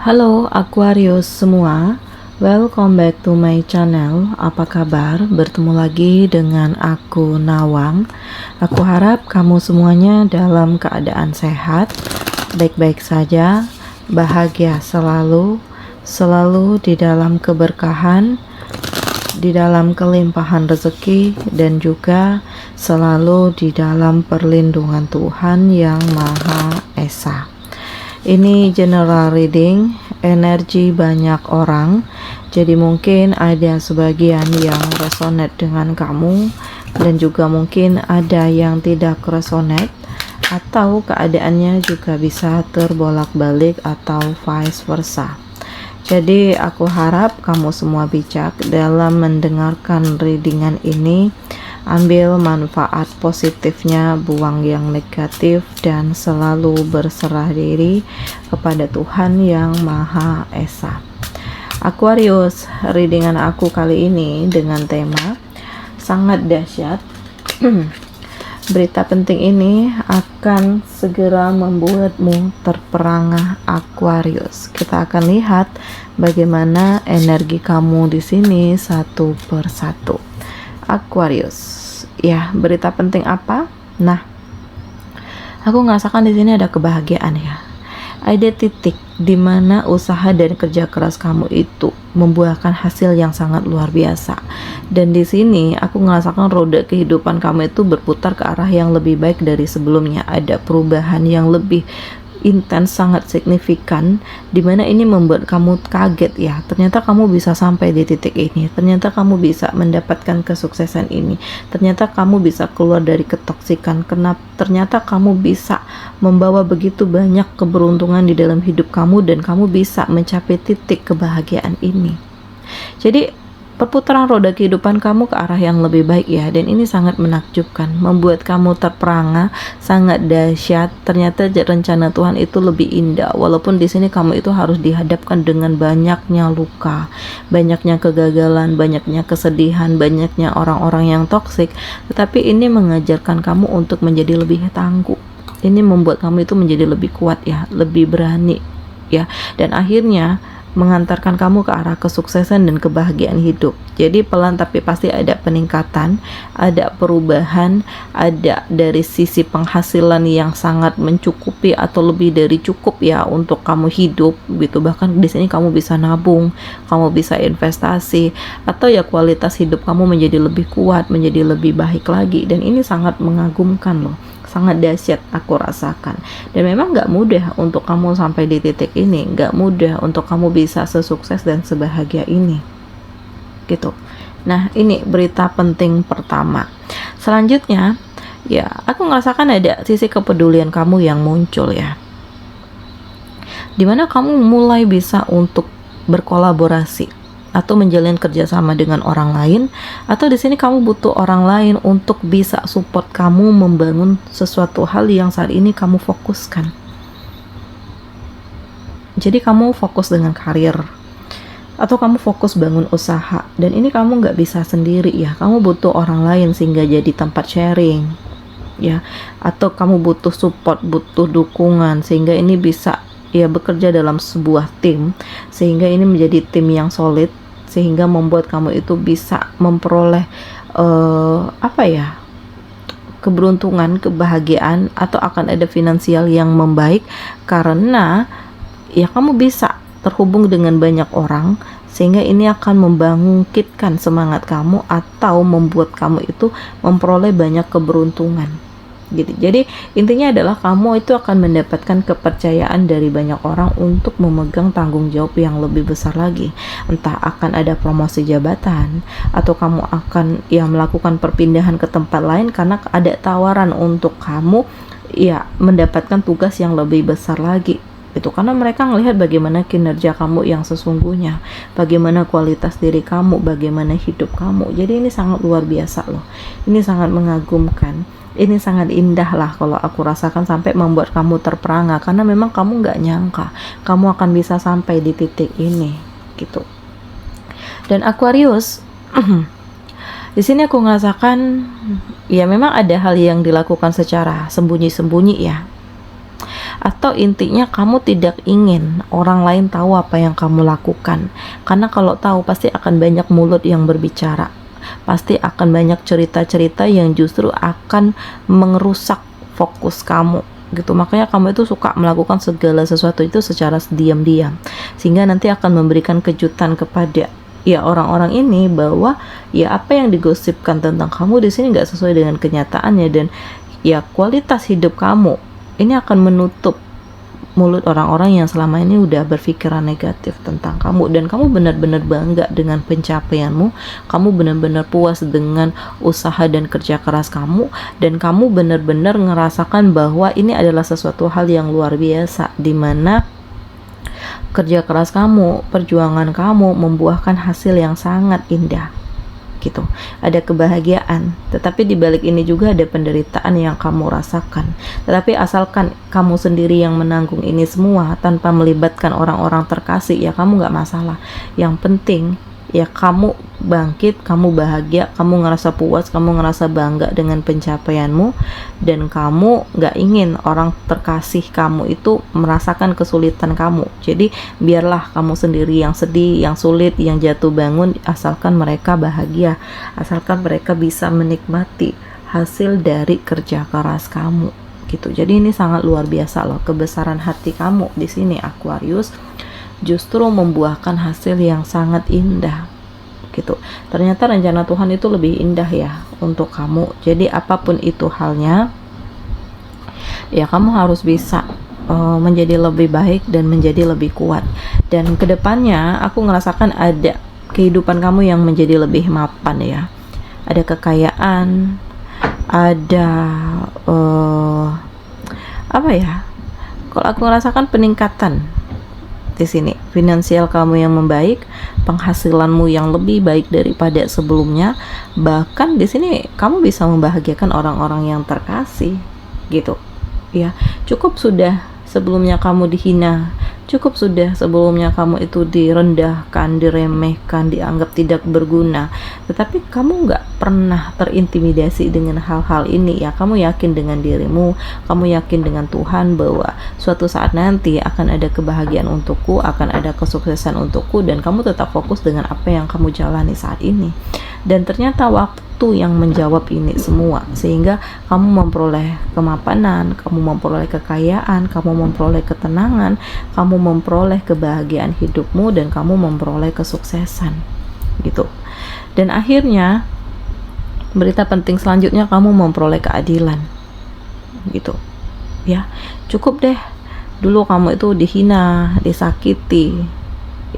Halo Aquarius semua, welcome back to my channel. Apa kabar? Bertemu lagi dengan aku Nawang. Aku harap kamu semuanya dalam keadaan sehat, baik-baik saja, bahagia selalu, selalu di dalam keberkahan, di dalam kelimpahan rezeki, dan juga selalu di dalam perlindungan Tuhan yang Maha Esa. Ini general reading, energi banyak orang, jadi mungkin ada sebagian yang resonate dengan kamu, dan juga mungkin ada yang tidak resonate, atau keadaannya juga bisa terbolak-balik atau vice versa. Jadi aku harap kamu semua bijak dalam mendengarkan readingan ini. Ambil manfaat positifnya, buang yang negatif, dan selalu berserah diri kepada Tuhan yang Maha Esa. Aquarius, readingan aku kali ini dengan tema sangat dahsyat. Berita penting ini akan segera membuatmu terperangah, Aquarius. Kita akan lihat bagaimana energi kamu di sini satu persatu. Aquarius, ya, berita penting apa? Nah, aku ngerasakan di sini ada kebahagiaan ya. Ada titik di mana usaha dan kerja keras kamu itu membuahkan hasil yang sangat luar biasa. Dan di sini aku ngerasakan roda kehidupan kamu itu berputar ke arah yang lebih baik dari sebelumnya. Ada perubahan yang lebih intens, sangat signifikan, dimana ini membuat kamu kaget ya, ternyata kamu bisa sampai di titik ini, ternyata kamu bisa mendapatkan kesuksesan ini, ternyata kamu bisa keluar dari ketoksikan, ternyata kamu bisa membawa begitu banyak keberuntungan di dalam hidup kamu, dan kamu bisa mencapai titik kebahagiaan ini. Jadi perputaran roda kehidupan kamu ke arah yang lebih baik ya, dan ini sangat menakjubkan, membuat kamu terperangah, sangat dahsyat. Ternyata rencana Tuhan itu lebih indah, walaupun di sini kamu itu harus dihadapkan dengan banyaknya luka, banyaknya kegagalan, banyaknya kesedihan, banyaknya orang-orang yang toksik, tetapi ini mengajarkan kamu untuk menjadi lebih tangguh. Ini membuat kamu itu menjadi lebih kuat ya, lebih berani ya, dan akhirnya mengantarkan kamu ke arah kesuksesan dan kebahagiaan hidup. Jadi pelan tapi pasti ada peningkatan, ada perubahan, ada dari sisi penghasilan yang sangat mencukupi atau lebih dari cukup ya untuk kamu hidup gitu. Bahkan di sini kamu bisa nabung, kamu bisa investasi, atau ya kualitas hidup kamu menjadi lebih kuat, menjadi lebih baik lagi, dan ini sangat mengagumkan loh. Sangat dahsyat aku rasakan, dan memang gak mudah untuk kamu sampai di titik ini, gak mudah untuk kamu bisa sesukses dan sebahagia ini gitu. Nah, ini berita penting pertama. Selanjutnya ya, aku merasakan ada sisi kepedulian kamu yang muncul ya, dimana kamu mulai bisa untuk berkolaborasi atau menjalin kerjasama dengan orang lain, atau di sini kamu butuh orang lain untuk bisa support kamu membangun sesuatu hal yang saat ini kamu fokuskan. Jadi kamu fokus dengan karir, atau kamu fokus bangun usaha, dan ini kamu nggak bisa sendiri ya, kamu butuh orang lain sehingga jadi tempat sharing ya, atau kamu butuh support, butuh dukungan, sehingga ini bisa ya bekerja dalam sebuah tim, sehingga ini menjadi tim yang solid, sehingga membuat kamu itu bisa memperoleh keberuntungan, kebahagiaan, atau akan ada finansial yang membaik, karena ya kamu bisa terhubung dengan banyak orang, sehingga ini akan membangkitkan semangat kamu atau membuat kamu itu memperoleh banyak keberuntungan gitu. Jadi intinya adalah kamu itu akan mendapatkan kepercayaan dari banyak orang untuk memegang tanggung jawab yang lebih besar lagi. Entah akan ada promosi jabatan, atau kamu akan ya melakukan perpindahan ke tempat lain karena ada tawaran untuk kamu ya mendapatkan tugas yang lebih besar lagi. Itu karena mereka melihat bagaimana kinerja kamu yang sesungguhnya, bagaimana kualitas diri kamu, bagaimana hidup kamu. Jadi ini sangat luar biasa loh. Ini sangat mengagumkan. Ini sangat indah lah kalau aku rasakan, sampai membuat kamu terperangah, karena memang kamu nggak nyangka kamu akan bisa sampai di titik ini gitu. Dan Aquarius, di sini aku merasakan ya memang ada hal yang dilakukan secara sembunyi-sembunyi ya. Atau intinya kamu tidak ingin orang lain tahu apa yang kamu lakukan, karena kalau tahu pasti akan banyak mulut yang berbicara, pasti akan banyak cerita-cerita yang justru akan merusak fokus kamu gitu. Makanya kamu itu suka melakukan segala sesuatu itu secara diam-diam, sehingga nanti akan memberikan kejutan kepada ya orang-orang ini bahwa ya apa yang digosipkan tentang kamu di sini nggak sesuai dengan kenyataannya, dan ya kualitas hidup kamu ini akan menutup mulut orang-orang yang selama ini udah berpikiran negatif tentang kamu, dan kamu benar-benar bangga dengan pencapaianmu, kamu benar-benar puas dengan usaha dan kerja keras kamu, dan kamu benar-benar ngerasakan bahwa ini adalah sesuatu hal yang luar biasa, dimana kerja keras kamu, perjuangan kamu membuahkan hasil yang sangat indah gitu. Ada kebahagiaan, tetapi di balik ini juga ada penderitaan yang kamu rasakan. Tetapi asalkan kamu sendiri yang menanggung ini semua tanpa melibatkan orang-orang terkasih, ya kamu nggak masalah. Yang penting ya kamu bangkit, kamu bahagia, kamu ngerasa puas, kamu ngerasa bangga dengan pencapaianmu, dan kamu nggak ingin orang terkasih kamu itu merasakan kesulitan kamu. Jadi biarlah kamu sendiri yang sedih, yang sulit, yang jatuh bangun, asalkan mereka bahagia, asalkan mereka bisa menikmati hasil dari kerja keras kamu gitu. Jadi ini sangat luar biasa loh, kebesaran hati kamu di sini Aquarius justru membuahkan hasil yang sangat indah gitu. Ternyata rencana Tuhan itu lebih indah ya untuk kamu. Jadi apapun itu halnya, ya kamu harus bisa menjadi lebih baik dan menjadi lebih kuat. Dan kedepannya aku ngerasakan ada kehidupan kamu yang menjadi lebih mapan ya. Ada kekayaan, ada apa ya? Kalau aku ngerasakan peningkatan di sini, finansial kamu yang membaik, penghasilanmu yang lebih baik daripada sebelumnya, bahkan di sini kamu bisa membahagiakan orang-orang yang terkasih gitu ya. Cukup sudah sebelumnya kamu dihina, cukup sudah sebelumnya kamu itu direndahkan, diremehkan, dianggap tidak berguna, tetapi kamu nggak pernah terintimidasi dengan hal-hal ini ya. Kamu yakin dengan dirimu, kamu yakin dengan Tuhan bahwa suatu saat nanti akan ada kebahagiaan untukku, akan ada kesuksesan untukku, dan kamu tetap fokus dengan apa yang kamu jalani saat ini. Dan ternyata waktu yang menjawab ini semua, sehingga kamu memperoleh kemapanan, kamu memperoleh kekayaan, kamu memperoleh ketenangan, kamu memperoleh kebahagiaan hidupmu, dan kamu memperoleh kesuksesan gitu. Dan akhirnya berita penting selanjutnya, kamu memperoleh keadilan gitu ya. Cukup deh, dulu kamu itu dihina, disakiti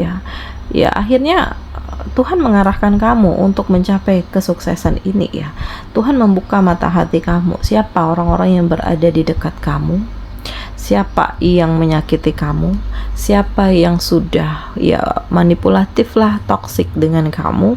ya. Ya akhirnya Tuhan mengarahkan kamu untuk mencapai kesuksesan ini ya. Tuhan membuka mata hati kamu, siapa orang-orang yang berada di dekat kamu, siapa yang menyakiti kamu, siapa yang sudah ya manipulatif lah, toksik dengan kamu,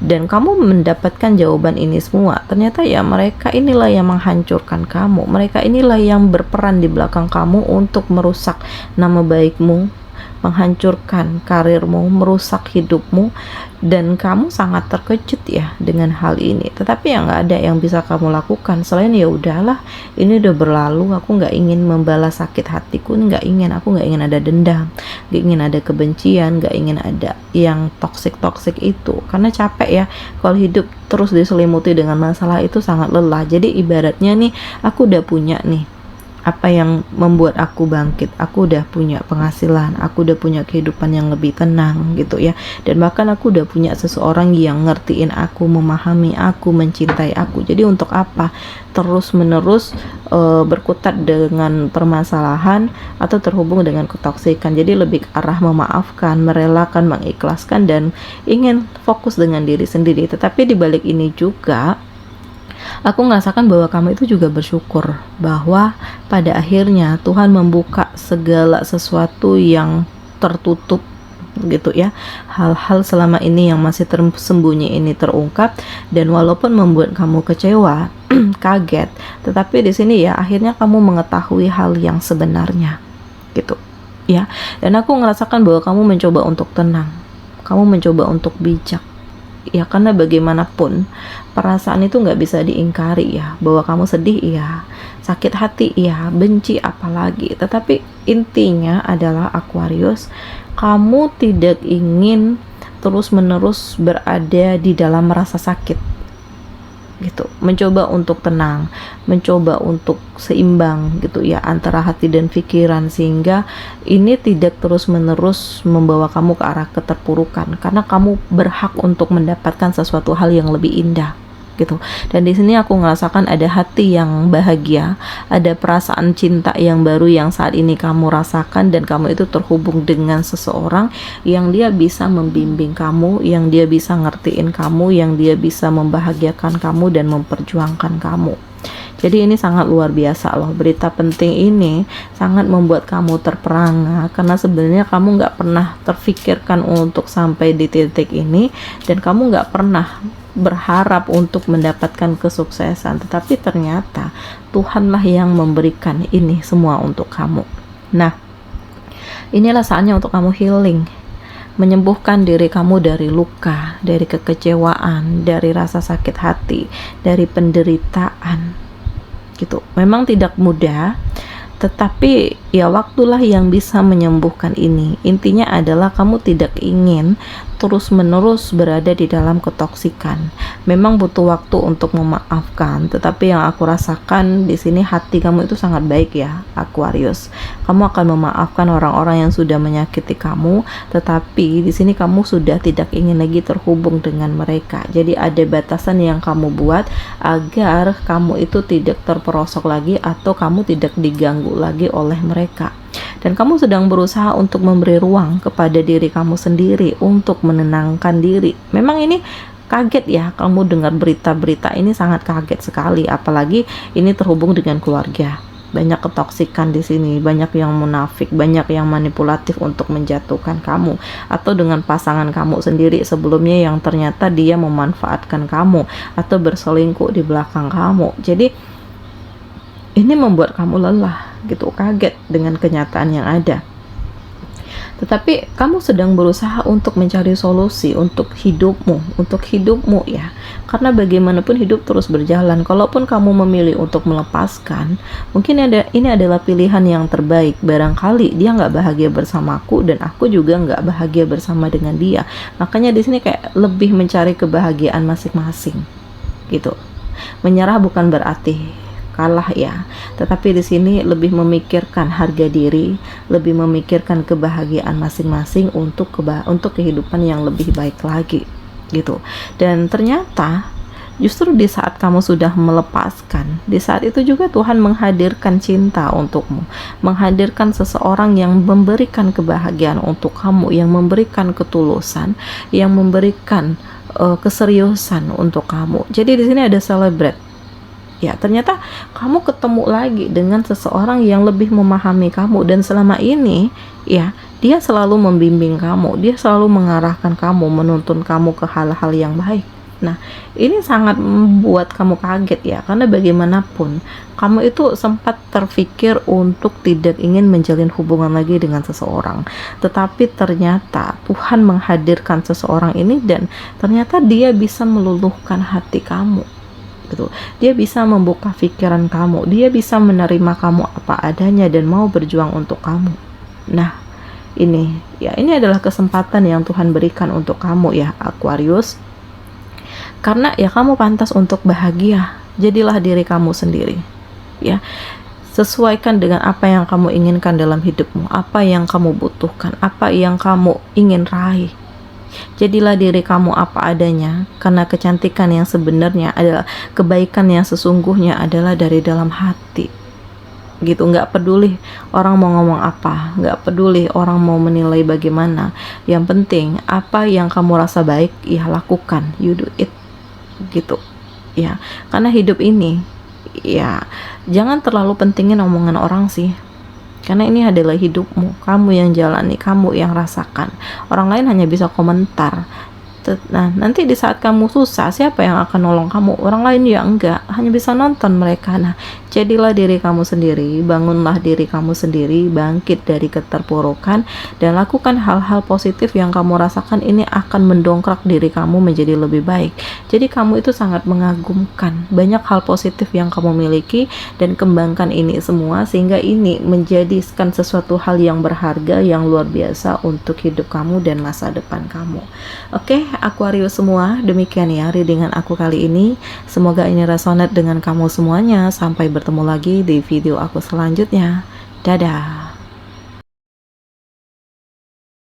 dan kamu mendapatkan jawaban ini semua. Ternyata ya mereka inilah yang menghancurkan kamu, mereka inilah yang berperan di belakang kamu untuk merusak nama baikmu, menghancurkan karirmu, merusak hidupmu, dan kamu sangat terkejut ya dengan hal ini. Tetapi ya nggak ada yang bisa kamu lakukan selain ya udahlah, ini udah berlalu, aku nggak ingin membalas sakit hatiku, aku nggak ingin ada dendam, nggak ingin ada kebencian, nggak ingin ada yang toksik itu, karena capek ya kalau hidup terus diselimuti dengan masalah, itu sangat lelah. Jadi ibaratnya nih, aku udah punya nih apa yang membuat aku bangkit, aku udah punya penghasilan, aku udah punya kehidupan yang lebih tenang gitu ya, dan bahkan aku udah punya seseorang yang ngertiin aku, memahami aku, mencintai aku. Jadi untuk apa terus menerus berkutat dengan permasalahan atau terhubung dengan ketoksikan? Jadi lebih ke arah memaafkan, merelakan, mengikhlaskan, dan ingin fokus dengan diri sendiri. Tetapi di balik ini juga aku merasakan bahwa kamu itu juga bersyukur bahwa pada akhirnya Tuhan membuka segala sesuatu yang tertutup gitu ya. Hal-hal selama ini yang masih tersembunyi ini terungkap, dan walaupun membuat kamu kecewa, kaget, tetapi di sini ya akhirnya kamu mengetahui hal yang sebenarnya gitu ya. Dan aku merasakan bahwa kamu mencoba untuk tenang, kamu mencoba untuk bijak ya, karena bagaimanapun perasaan itu nggak bisa diingkari ya, bahwa kamu sedih ya, sakit hati ya, benci apalagi, tetapi intinya adalah Aquarius, kamu tidak ingin terus-menerus berada di dalam rasa sakit gitu, mencoba untuk tenang, mencoba untuk seimbang gitu ya antara hati dan pikiran, sehingga ini tidak terus-menerus membawa kamu ke arah keterpurukan, karena kamu berhak untuk mendapatkan sesuatu hal yang lebih indah gitu. Dan di sini aku ngerasakan ada hati yang bahagia, ada perasaan cinta yang baru yang saat ini kamu rasakan, dan kamu itu terhubung dengan seseorang yang dia bisa membimbing kamu, yang dia bisa ngertiin kamu, yang dia bisa membahagiakan kamu dan memperjuangkan kamu. Jadi ini sangat luar biasa loh, berita penting ini sangat membuat kamu terperangah, karena sebenarnya kamu nggak pernah terfikirkan untuk sampai di titik ini, dan kamu nggak pernah berharap untuk mendapatkan kesuksesan, tetapi ternyata Tuhanlah yang memberikan ini semua untuk kamu. Nah, inilah saatnya untuk kamu healing, menyembuhkan diri kamu dari luka, dari kekecewaan, dari rasa sakit hati, dari penderitaan gitu. Memang tidak mudah, tetapi ya waktulah yang bisa menyembuhkan ini. Intinya adalah kamu tidak ingin terus-menerus berada di dalam ketoksikan. Memang butuh waktu untuk memaafkan, tetapi yang aku rasakan di sini hati kamu itu sangat baik ya, Aquarius. Kamu akan memaafkan orang-orang yang sudah menyakiti kamu, tetapi di sini kamu sudah tidak ingin lagi terhubung dengan mereka. Jadi ada batasan yang kamu buat agar kamu itu tidak terperosok lagi atau kamu tidak diganggu lagi oleh mereka. Dan kamu sedang berusaha untuk memberi ruang kepada diri kamu sendiri untuk menenangkan diri. Memang ini kaget ya, kamu dengar berita-berita ini sangat kaget sekali, apalagi ini terhubung dengan keluarga. Banyak ketoksikan di sini, banyak yang munafik, banyak yang manipulatif untuk menjatuhkan kamu, atau dengan pasangan kamu sendiri sebelumnya yang ternyata dia memanfaatkan kamu atau berselingkuh di belakang kamu. Jadi ini membuat kamu lelah gitu, kaget dengan kenyataan yang ada. Tetapi kamu sedang berusaha untuk mencari solusi untuk hidupmu ya. Karena bagaimanapun hidup terus berjalan. Kalaupun kamu memilih untuk melepaskan, mungkin ini adalah pilihan yang terbaik. Barangkali dia nggak bahagia bersamaku dan aku juga nggak bahagia bersama dengan dia. Makanya di sini kayak lebih mencari kebahagiaan masing-masing gitu. Menyerah bukan berarti kalah ya, tetapi di sini lebih memikirkan harga diri, lebih memikirkan kebahagiaan masing-masing untuk kehidupan yang lebih baik lagi gitu. Dan ternyata justru di saat kamu sudah melepaskan, di saat itu juga Tuhan menghadirkan cinta untukmu, menghadirkan seseorang yang memberikan kebahagiaan untuk kamu, yang memberikan ketulusan, yang memberikan keseriusan untuk kamu. Jadi di sini ada celebrate. Ya, ternyata kamu ketemu lagi dengan seseorang yang lebih memahami kamu, dan selama ini ya dia selalu membimbing kamu, dia selalu mengarahkan kamu, menuntun kamu ke hal-hal yang baik. Nah, ini sangat membuat kamu kaget ya, karena bagaimanapun kamu itu sempat terfikir untuk tidak ingin menjalin hubungan lagi dengan seseorang, tetapi ternyata Tuhan menghadirkan seseorang ini, dan ternyata dia bisa meluluhkan hati kamu gitu. Dia bisa membuka pikiran kamu, dia bisa menerima kamu apa adanya dan mau berjuang untuk kamu. Nah, ini adalah kesempatan yang Tuhan berikan untuk kamu ya, Aquarius. Karena ya kamu pantas untuk bahagia. Jadilah diri kamu sendiri. Ya. Sesuaikan dengan apa yang kamu inginkan dalam hidupmu, apa yang kamu butuhkan, apa yang kamu ingin raih. Jadilah diri kamu apa adanya, karena kecantikan yang sebenarnya adalah kebaikan yang sesungguhnya adalah dari dalam hati gitu. Nggak peduli orang mau ngomong apa, nggak peduli orang mau menilai bagaimana, yang penting apa yang kamu rasa baik ya lakukan, you do it gitu ya. Karena hidup ini ya jangan terlalu pentingin omongan orang sih, karena ini adalah hidupmu, kamu yang jalani, kamu yang rasakan. Orang lain hanya bisa komentar, Nah, nanti di saat kamu susah, siapa yang akan nolong kamu? Orang lain ya enggak, hanya bisa nonton mereka. Nah, jadilah diri kamu sendiri, bangunlah diri kamu sendiri, bangkit dari keterpurukan, dan lakukan hal-hal positif yang kamu rasakan. Ini akan mendongkrak diri kamu menjadi lebih baik. Jadi kamu itu sangat mengagumkan, banyak hal positif yang kamu miliki, dan kembangkan ini semua, sehingga ini menjadikan sesuatu hal yang berharga, yang luar biasa untuk hidup kamu dan masa depan kamu. Oke, Aquarius semua, demikian ya readingan aku kali ini. Semoga ini resonate dengan kamu semuanya. Sampai bertemu lagi di video aku selanjutnya. Dadah.